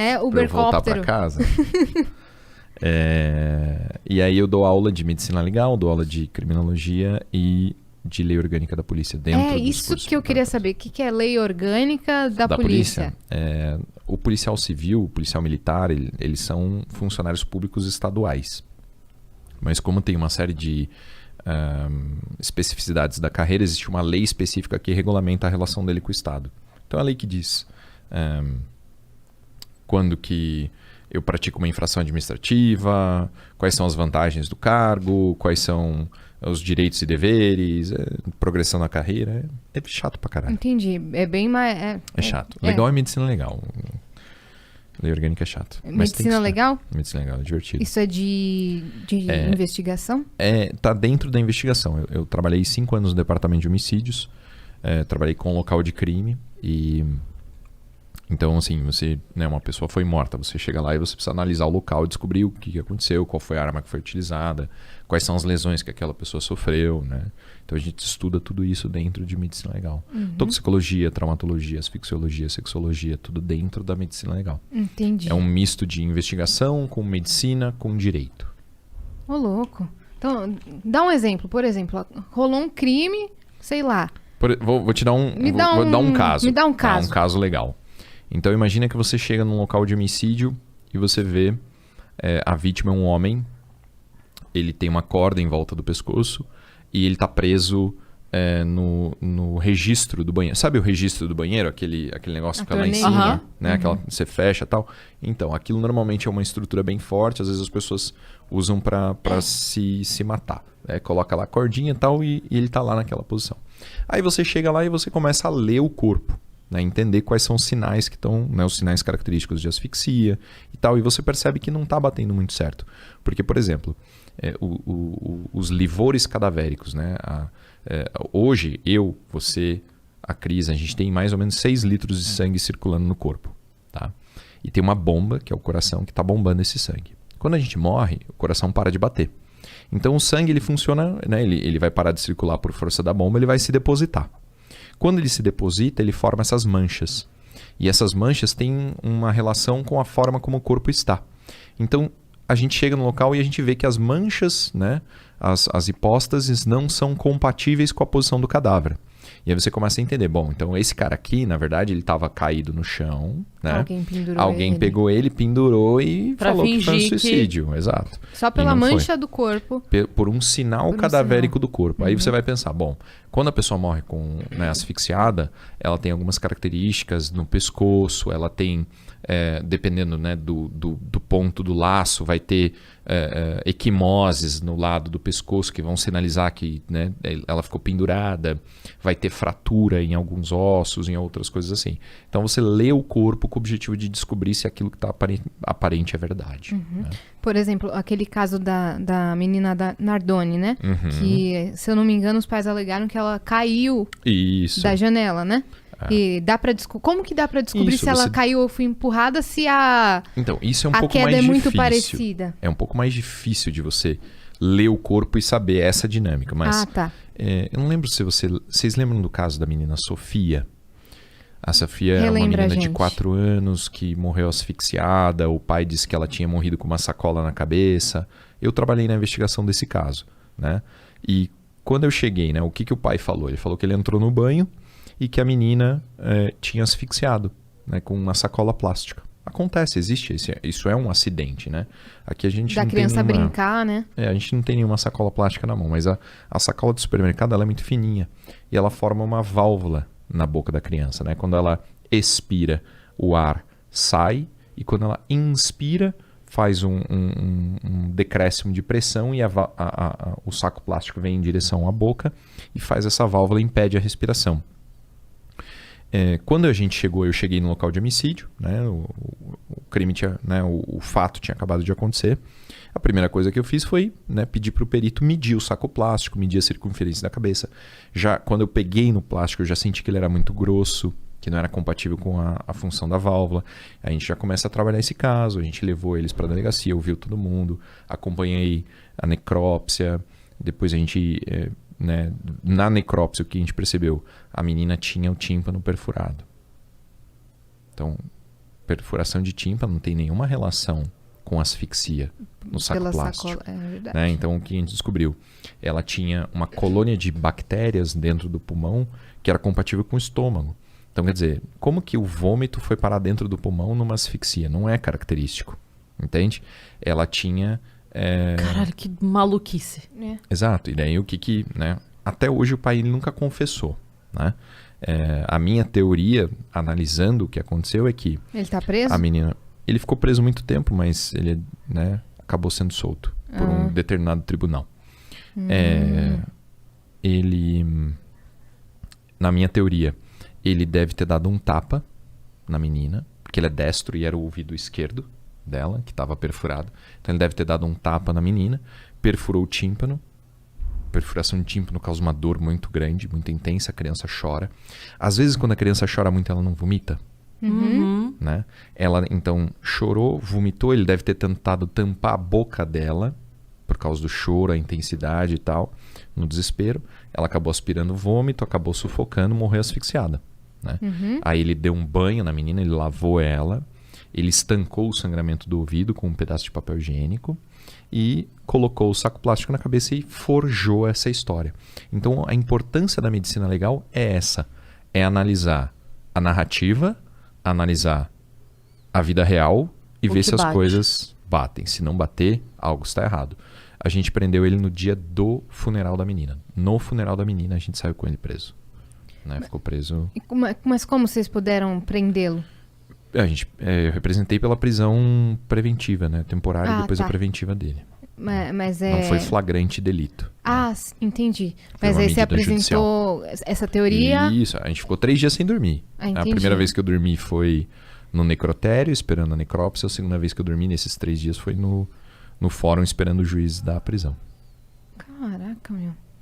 É, pra eu voltar pra Ubercóptero. casa. E aí eu dou aula de medicina legal, dou aula de criminologia e de lei orgânica da polícia dentro dos Isso cursos que eu queria preparatórios. saber. O que é lei orgânica da polícia? O policial civil, o policial militar, eles são funcionários públicos estaduais. Mas como tem uma série de especificidades da carreira, existe uma lei específica que regulamenta a relação dele com o Estado. Então a lei que diz quando que eu pratico uma infração administrativa, quais são as vantagens do cargo, quais são os direitos e deveres, progressão na carreira. É chato pra caralho. Entendi. É bem mais... É chato. Legal é medicina legal. Lei orgânica é chato. Mas tem que Medicina estudar. legal? Medicina legal, é divertido. Isso é de investigação? Tá dentro da investigação. Eu trabalhei 5 anos no departamento de homicídios, trabalhei com local de crime e... Então, assim, uma pessoa foi morta, você chega lá e você precisa analisar o local, descobrir o que aconteceu, qual foi a arma que foi utilizada, quais são as lesões que aquela pessoa sofreu, né? Então a gente estuda tudo isso dentro de medicina legal. Toxicologia, traumatologia, asfixiologia, sexologia, tudo dentro da medicina legal. Entendi. É um misto de investigação com medicina, com direito. Ô, louco. Então, dá um exemplo. Por exemplo, rolou um crime, sei lá. Vou te dar vou dar um caso. Me dá um caso. Um caso legal. Então imagina que você chega num local de homicídio e você vê a vítima é um homem, ele tem uma corda em volta do pescoço e ele está preso no registro do banheiro. Sabe o registro do banheiro? Aquele negócio que fica lá em cima, né? Aquela que você fecha e tal. Então, aquilo normalmente é uma estrutura bem forte, às vezes as pessoas usam para se matar. Coloca lá a cordinha e tal e ele está lá naquela posição. Aí você chega lá e você começa a ler o corpo. Né, entender quais são os sinais que estão, né, os sinais característicos de asfixia e tal, e você percebe que não está batendo muito certo. Porque, por exemplo, os livores cadavéricos, né, hoje, você, a Cris, a gente tem mais ou menos 6 litros de sangue circulando no corpo. Tá? E tem uma bomba, que é o coração, que está bombando esse sangue. Quando a gente morre, o coração para de bater. Então o sangue ele funciona, né, ele vai parar de circular por força da bomba, ele vai se depositar. Quando ele se deposita, ele forma essas manchas. E essas manchas têm uma relação com a forma como o corpo está. Então, a gente chega no local e a gente vê que as manchas, né, as hipóstases, não são compatíveis com a posição do cadáver. E aí você começa a entender, bom, então esse cara aqui, na verdade, ele estava caído no chão, né? Alguém pegou ele, pendurou e falou que foi um suicídio. Exato. Só pela mancha do corpo. Por um sinal cadavérico do corpo. Aí você vai pensar, bom, quando a pessoa morre asfixiada, ela tem algumas características no pescoço, ela tem, dependendo, né, do ponto do laço, vai ter equimoses no lado do pescoço que vão sinalizar que, né, ela ficou pendurada, vai ter fratura em alguns ossos, em outras coisas assim. Então você lê o corpo com o objetivo de descobrir se aquilo que está aparente é verdade. Né? Por exemplo, aquele caso da menina da Nardoni, né? Que, se eu não me engano, os pais alegaram que ela caiu da janela, né? E como que dá pra descobrir se ela caiu ou foi empurrada, se Então, isso é um pouco mais difícil. A queda é muito parecida. É um pouco mais difícil de você ler o corpo e saber essa dinâmica. Mas eu não lembro se vocês lembram do caso da menina Sofia? A Sofia é uma menina de 4 anos que morreu asfixiada. O pai disse que ela tinha morrido com uma sacola na cabeça. Eu trabalhei na investigação desse caso, né? E quando eu cheguei, né, o que o pai falou? Ele falou que ele entrou no banho e que a menina tinha asfixiado, né, com uma sacola plástica. Acontece, existe. Isso é um acidente, né? Aqui a gente da não criança tem nenhuma, brincar, né? A gente não tem nenhuma sacola plástica na mão, mas a sacola do supermercado ela é muito fininha e ela forma uma válvula na boca da criança, né? Quando ela expira, o ar sai e quando ela inspira, faz um decréscimo de pressão e o saco plástico vem em direção à boca e faz essa válvula e impede a respiração. Quando a gente chegou, eu cheguei no local de homicídio, né? O crime tinha, né? O fato tinha acabado de acontecer. A primeira coisa que eu fiz foi, né, pedir para o perito medir o saco plástico, medir a circunferência da cabeça. Já quando eu peguei no plástico, eu já senti que ele era muito grosso, que não era compatível com a função da válvula. A gente já começa a trabalhar esse caso, a gente levou eles para a delegacia, ouviu todo mundo, acompanhei a necrópsia, depois a gente... né, na necrópsia, o que a gente percebeu? A menina tinha o tímpano perfurado. Então, perfuração de tímpano não tem nenhuma relação com asfixia no saco plástico. Né? Então, o que a gente descobriu? Ela tinha uma colônia de bactérias dentro do pulmão que era compatível com o estômago. Então, quer dizer, como que o vômito foi parar dentro do pulmão numa asfixia? Não é característico, entende? Ela tinha... Caralho, que maluquice. Exato. E daí o que né? Até hoje o pai ele nunca confessou, né? A minha teoria, analisando o que aconteceu, é que... Ele tá preso? A menina... Ele ficou preso muito tempo, mas ele, né, acabou sendo solto por um determinado tribunal. Ele... Na minha teoria, ele deve ter dado um tapa na menina, porque ele é destro e era o ouvido esquerdo dela, que estava perfurado. Então ele deve ter dado um tapa na menina, perfurou o tímpano. Perfuração de tímpano causa uma dor muito grande, muito intensa, a criança chora. Às vezes, quando a criança chora muito, ela não vomita. Né? Ela, então, chorou, vomitou. Ele deve ter tentado tampar a boca dela, por causa do choro, a intensidade e tal, no desespero. Ela acabou aspirando vômito, acabou sufocando, morreu asfixiada. Né? Aí ele deu um banho na menina, ele lavou ela, ele estancou o sangramento do ouvido com um pedaço de papel higiênico e colocou o saco plástico na cabeça e forjou essa história. Então, a importância da medicina legal é essa. É analisar a narrativa, analisar a vida real e ver se as coisas batem. Se não bater, algo está errado. A gente prendeu ele no dia do funeral da menina. No funeral da menina, a gente saiu com ele preso. Né? Ficou preso... Mas como vocês puderam prendê-lo? Eu representei pela prisão preventiva, né? Temporária e depois a preventiva dele. Mas Não foi flagrante delito. Entendi. Mas aí você apresentou essa teoria... Isso, a gente ficou 3 dias sem dormir. A primeira vez que eu dormi foi no necrotério, esperando a necrópsia. A segunda vez que eu dormi nesses 3 dias foi no fórum, esperando o juiz da prisão. Caraca, meu.